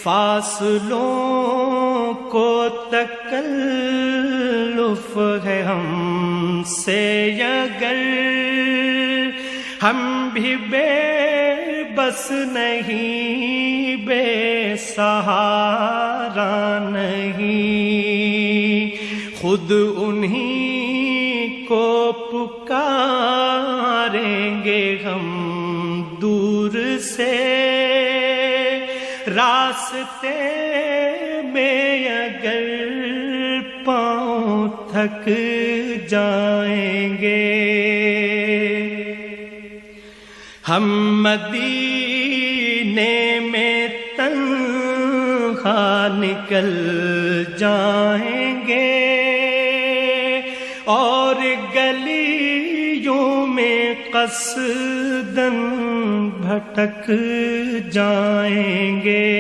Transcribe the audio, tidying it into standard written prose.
فاصلوں کو تکلف ہے ہم سے اگر ہم بھی بے بس نہیں، بے سہارا نہیں، خود انہی کو پکاریں گے ہم دور سے، راستے میں اگر پاؤں تھک جائیں گے، ہم مدینے میں تنہا نکل جائیں گے اور گلیوں میں قصداً بھٹک جائیں گے۔